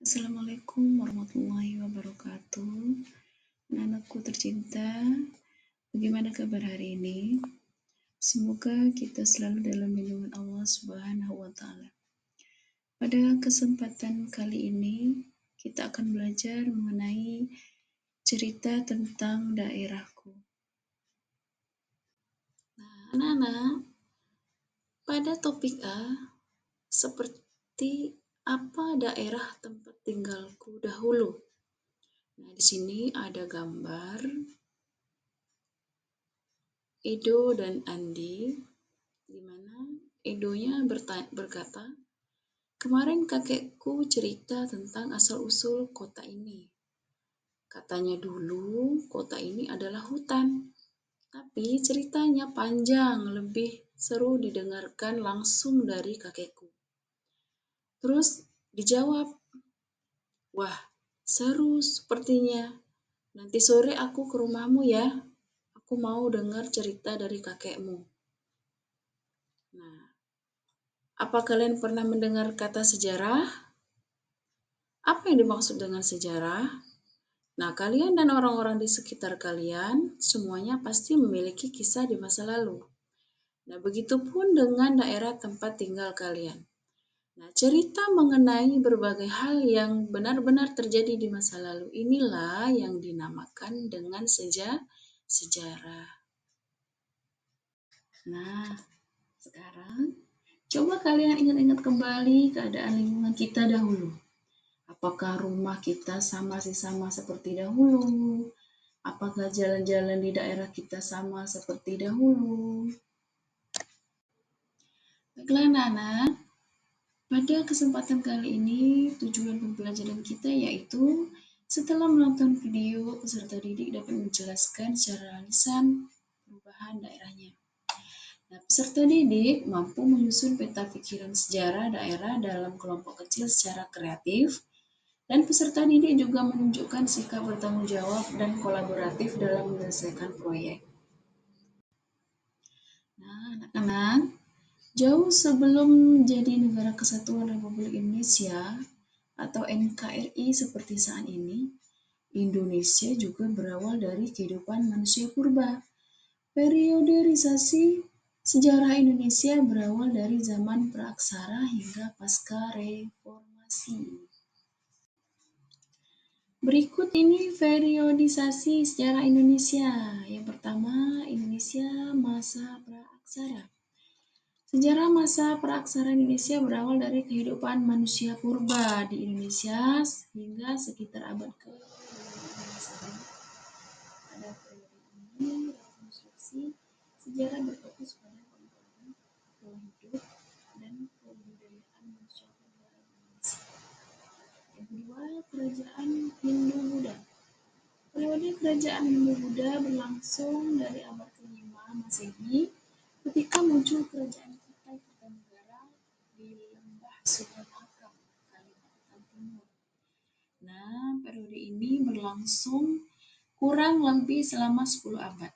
Assalamualaikum warahmatullahi wabarakatuh. Anak-anakku tercinta, bagaimana kabar hari ini? Semoga kita selalu dalam lindungan Allah Subhanahu wa Ta'ala. Pada kesempatan kali ini, kita akan belajar mengenai cerita tentang daerahku. Nah, anak-anak, pada topik A, seperti apa daerah tempat tinggalku dahulu? Nah, di sini ada gambar Edo dan Andi, di mana Edonya berkata, "Kemarin kakekku cerita tentang asal-usul kota ini. Katanya dulu kota ini adalah hutan, tapi ceritanya panjang, lebih seru didengarkan langsung dari kakekku." Terus dijawab, "Wah, seru sepertinya. Nanti sore aku ke rumahmu ya. Aku mau dengar cerita dari kakekmu." Nah, apa kalian pernah mendengar kata sejarah? Apa yang dimaksud dengan sejarah? Nah, kalian dan orang-orang di sekitar kalian semuanya pasti memiliki kisah di masa lalu. Nah, begitupun dengan daerah tempat tinggal kalian. Nah, cerita mengenai berbagai hal yang benar-benar terjadi di masa lalu inilah yang dinamakan dengan sejarah. Nah, sekarang coba kalian ingat-ingat kembali keadaan lingkungan kita dahulu. Apakah rumah kita sama seperti dahulu? Apakah jalan-jalan di daerah kita sama seperti dahulu? Baiklah anak-anak, pada kesempatan kali ini tujuan pembelajaran kita yaitu setelah menonton video, peserta didik dapat menjelaskan secara lisan perubahan daerahnya. Nah, peserta didik mampu menyusun peta pikiran sejarah daerah dalam kelompok kecil secara kreatif, dan peserta didik juga menunjukkan sikap bertanggung jawab dan kolaboratif dalam menyelesaikan proyek. Nah, anak-anak, jauh sebelum menjadi Negara Kesatuan Republik Indonesia atau NKRI seperti saat ini, Indonesia juga berawal dari kehidupan manusia purba. Periodeisasi sejarah Indonesia berawal dari zaman praaksara hingga pasca reformasi. Berikut ini periodisasi sejarah Indonesia. Yang pertama, Indonesia masa praaksara. Sejarah masa praaksara Indonesia berawal dari kehidupan manusia purba di Indonesia hingga sekitar abad ke-15. Pada periode ini, rekonstruksi sejarah berfokus pada pengetahuan pola hidup dan kebudayaan manusia purba Indonesia. Yang kedua, Kerajaan Hindu-Buddha. Periode Kerajaan Hindu-Buddha berlangsung dari abad ke-5 Masehi ketika muncul Kerajaan Kutai Kartanegara di Lembah Sungai Mahakam, Kalimantan Timur. Nah, periode ini berlangsung kurang lebih selama 10 abad.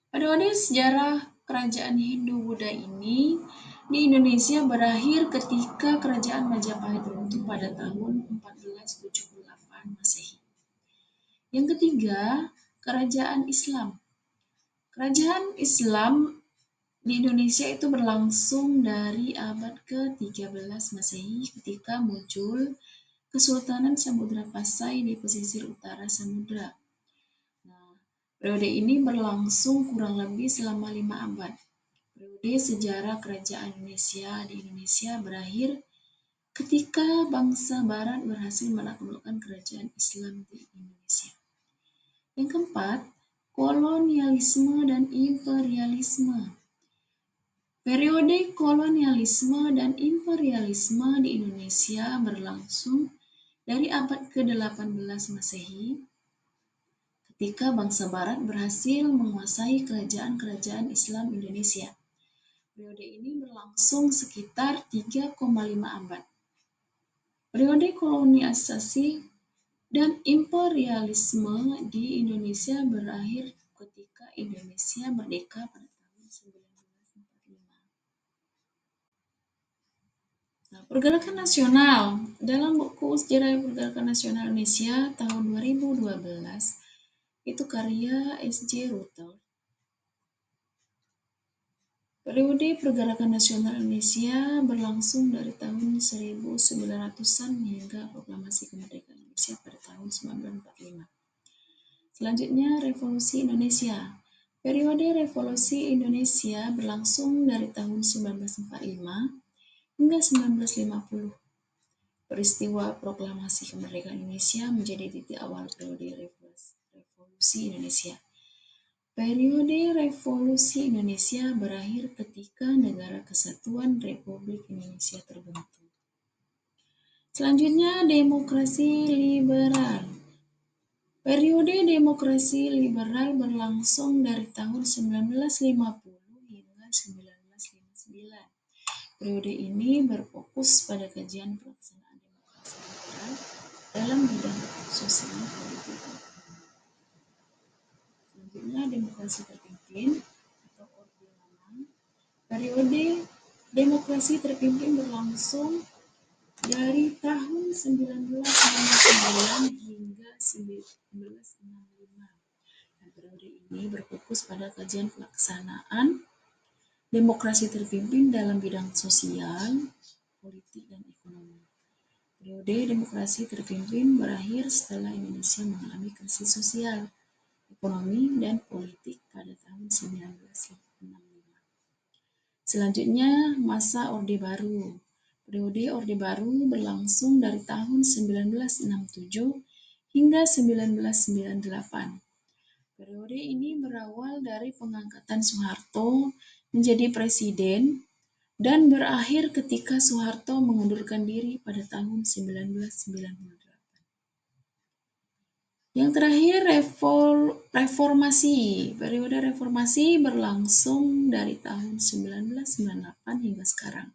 Periode sejarah Kerajaan Hindu-Buddha ini di Indonesia berakhir ketika Kerajaan Majapahit runtuh pada tahun 1478 Masehi. Yang ketiga, Kerajaan Islam. Kerajaan Islam di Indonesia itu berlangsung dari abad ke-13 Masehi ketika muncul Kesultanan Samudra Pasai di pesisir utara samudra. Nah, periode ini berlangsung kurang lebih selama 5 abad. Periode sejarah kerajaan Indonesia di Indonesia berakhir ketika bangsa Barat berhasil menaklukkan kerajaan Islam di Indonesia. Yang keempat, kolonialisme dan imperialisme. Periode kolonialisme dan imperialisme di Indonesia berlangsung dari abad ke-18 Masehi ketika bangsa Barat berhasil menguasai kerajaan-kerajaan Islam Indonesia. Periode ini berlangsung sekitar 3,5 abad. Periode kolonialisasi dan imperialisme di Indonesia berakhir ketika Indonesia merdeka pada tahun 1945. Nah, pergerakan nasional dalam buku Sejarah Pergerakan Nasional Indonesia tahun 2012 itu karya S.J. Rutter. Periode pergerakan nasional Indonesia berlangsung dari tahun 1900-an hingga proklamasi kemerdekaan Indonesia pada tahun 1945. Selanjutnya, Revolusi Indonesia. Periode Revolusi Indonesia berlangsung dari tahun 1945 hingga 1950. Peristiwa proklamasi kemerdekaan Indonesia menjadi titik awal periode Revolusi Indonesia. Periode Revolusi Indonesia berakhir ketika Negara Kesatuan Republik Indonesia terbentuk. Selanjutnya, demokrasi liberal. Periode demokrasi liberal berlangsung dari tahun 1950 hingga 1959. Periode ini berfokus pada kajian pelaksanaan demokrasi liberal dalam bidang sosial, politik, dan ekonomi. Selanjutnya, demokrasi terpimpin atau Orde Lama. Periode demokrasi terpimpin berlangsung dari tahun 1969 hingga 1965. Dan periode ini berfokus pada kajian pelaksanaan demokrasi terpimpin dalam bidang sosial, politik, dan ekonomi. Periode demokrasi terpimpin berakhir setelah Indonesia mengalami krisis sosial, ekonomi, dan politik pada tahun 1965. Selanjutnya, masa Orde Baru. Periode Orde Baru berlangsung dari tahun 1967 hingga 1998. Periode ini berawal dari pengangkatan Soeharto menjadi presiden dan berakhir ketika Soeharto mengundurkan diri pada tahun 1998. Yang terakhir, reformasi. Periode reformasi berlangsung dari tahun 1998 hingga sekarang.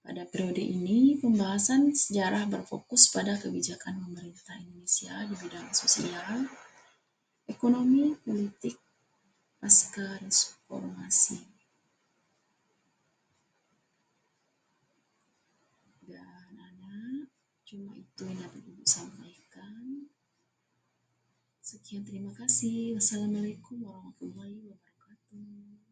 Pada periode ini, pembahasan sejarah berfokus pada kebijakan pemerintah Indonesia di bidang sosial, ekonomi, politik, pasca reformasi. Dan anak, cuma itu yang dapat Ibu sampaikan. Sekian, terima kasih. Wassalamualaikum warahmatullahi wabarakatuh.